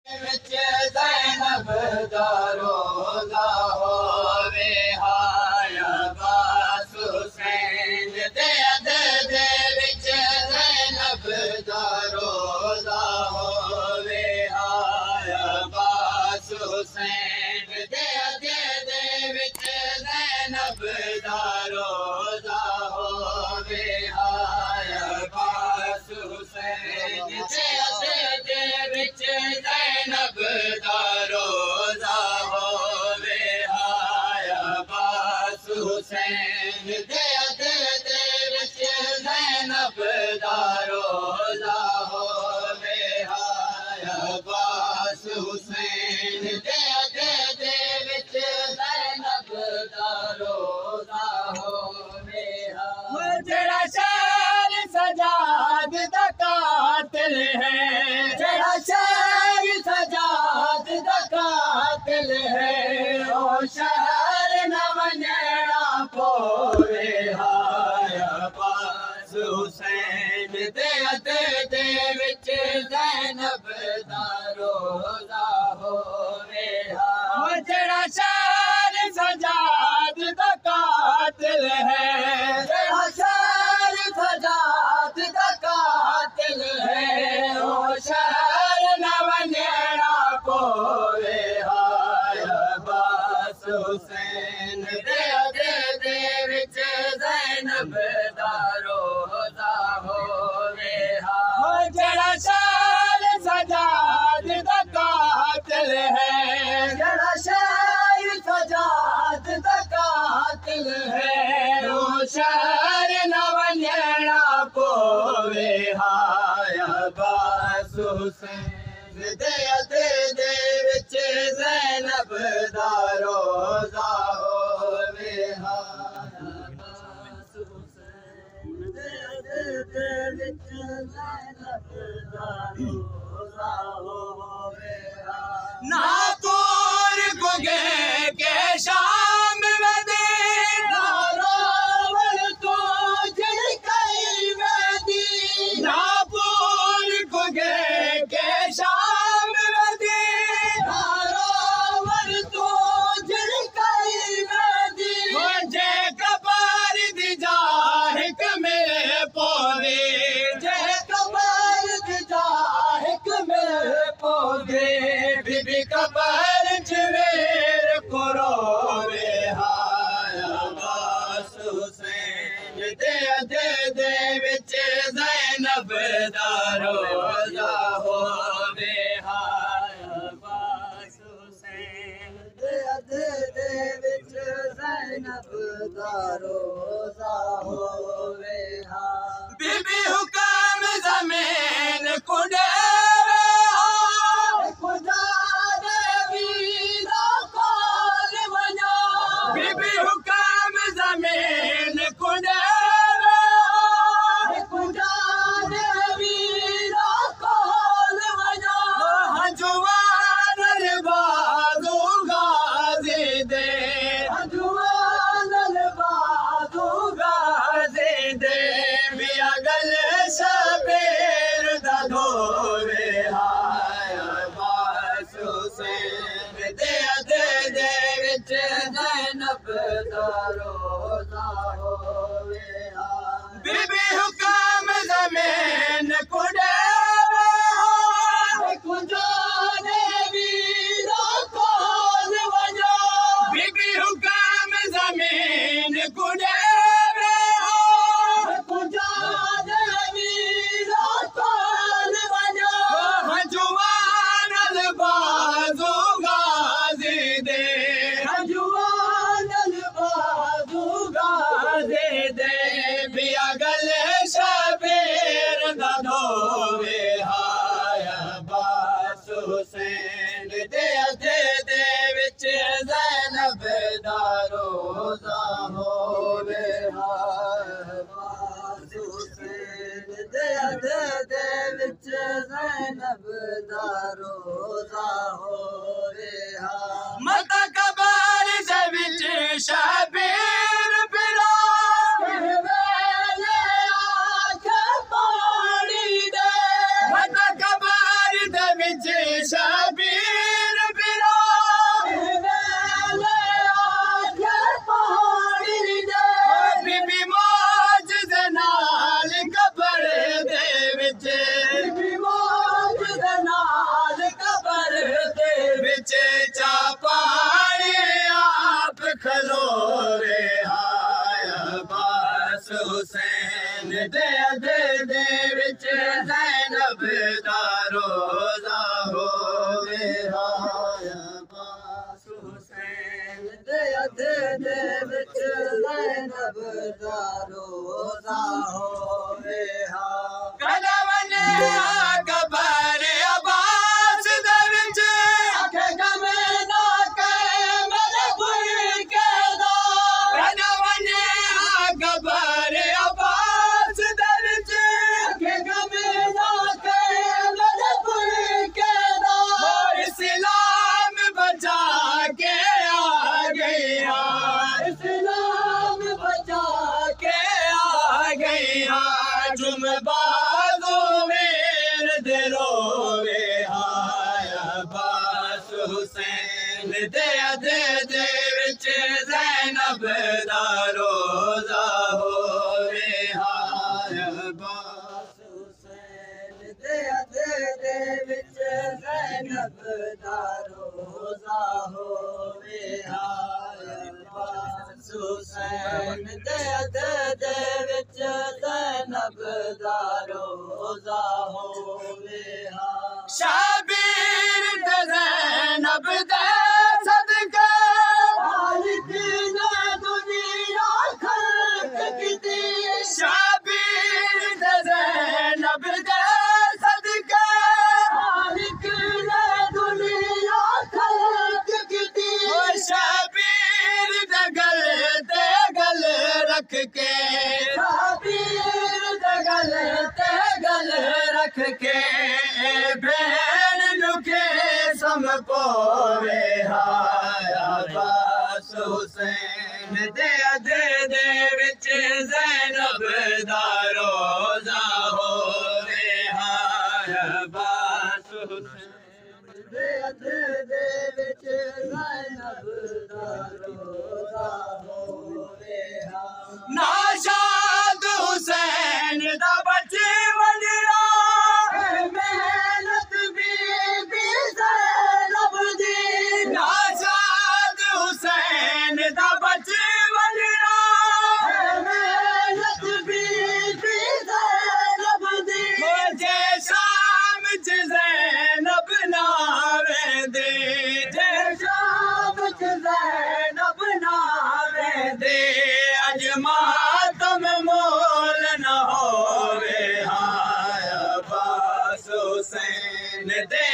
ज़ैनब दा रोज़ा होवे हाय अब्बास हुसैन दे अध दे विच ज़ैनब दा रोज़ा होवे हाय अब्बास हुसैन दे अध दे विच ज़ैनब दा रोज़ा होवे हाय अब्बास हुसैन दे अध दे विच ज़ैनब दा रोज़ा होवे हाय अब्बास हुसैन दे अध दे विच ज़ैनब दा रोज़ा होवे हाय अब्बास हुसैन दे अध दे विच ज़ैनब दा रोज़ा होवे हाय जेड़ा शहर सजाद दा कातिल है जेड़ा शहर सजाद दा कातिल है ओ शहर न वञणा पोवे हाय अब्बास हुसैन दे अध दे विच ज़ैनब दा रोज़ा होवे हाय जेड़ा शहर सजाद दा कातिल है जेड़ा शहर सजाद दा कातिल है ओ शहर न वञणा पोवे हाय अब्बास हुसैन दे अध दे विच ज़ैनब दा रोज़ा होवे हाय जेड़ा शहर सजाद दा कातिल है जेड़ा शहर सजाद दा कातिल है ओ शहर न वञणा पोवे हाय अब्बास हुसैन दे अध दे विच ज़ैनब दा रोज़ा होवे हाय अब्बास हुसैन दे अध दे विच ज़ैनब दा रोज़ा होवे हाय नातूर गुगे के शाम वदे नारोवर तो झिड़कई वेदी नापूर गुगे के शाम वदे नारोवर तो झिड़कई वेदी जे कबर दी जाहिक में पोवे जे कबर दी जाहिक में पोवे बीबी कबर जवेर कुरोवे हाय अब्बास हुसैन दे अध दे विच ज़ैनब दा रोज़ा होवे हाय अब्बास हुसैन दे अध दे विच ज़ैनब दा रोज़ा होवे हाय बीबी हुकाम ज़मीन कुड़ेवे हाय खुदा देवी दा कोल वञो बीबी हुकाम ज़मीन कुड़ेवे हाय खुदा देवी दा कोल वञो हंजुआन बाज़ू गाज़ी दे हंजुआन बाज़ू गाज़ी दे बिया गल शबीर दा धोवे हाय अब्बास हुसैन दे अध दे विच ज़ैनब दा रोज़ा होवे हाय बीबी हुकाम ज़मीन कुड़ेवे हाय खुदा देवी दा कोल वञो बीबी हुकाम ज़मीन कुड़ेवे हाय खुदा देवी दा कोल वञो हंजुआन बाज़ू गाज़ी दे हंजुआन बाज़ू गाज़ी दे बिया गल शबीर दा धोवे हाय अब्बास हुसैन दे अध दे विच ज़ैनब दा रोज़ा होवे हाय अब्बास हुसैन दे अध दे विच ज़ैनब दा रोज़ा होवे हाय मता कबर दे विच शबीर फिरा वेले आँख पानी दे मता कबर दे विच शबीर दे विच ज़ैनब दा रोज़ा होवे हा कदा वने कबर अब्बास दे विच आखे गमे ना के मेरे फुलके दा कदा वने कबर अब्बास दे विच आखे गमे ना के मेरे फुलके दा और इस्लाम बचा के आ गया इस्लाम बचा के आ गया जुम बाजो मेर दे रोवे हाय अब्बास हुसैन दे दे विच ज़ैनब दा रोज़ा होवे हाय अब्बास हुसैन दे विच ज़ैनब दा रोज़ा होवे हाय अब्बास हुसैन दे विच ज़ैनब दा रोज़ा होवे हा शाबीर ते ज़ैनब दे सदका मालिक ने दुनिया खल्क कीती शाबीर ते ज़ैनब दे सदका मालिक ने दुनिया खल्क कीती शाबीर दे गल रख के शाबीर दे गल रख के भेड़ लुके सम पोवे हाय अब्बास हुसैन दे विच ज़ैनब दा रोज़ा होवे हाय अब्बास हुसैन दे विच ज़ैनब दा रोज़ा होवे हा नाशाद हुसैन दा बचे वंडड़ा मेहनत बीबी ज़ैनब दी नाशाद हुसैन दा बचे वंडड़ा मेहनत बीबी ज़ैनब दी जे शाम च ज़ैनब ना वेंदे जे शाम च ज़ैनब ना वेंदे अज मातम मोल न होवे हाय अब्बास हुसैन दे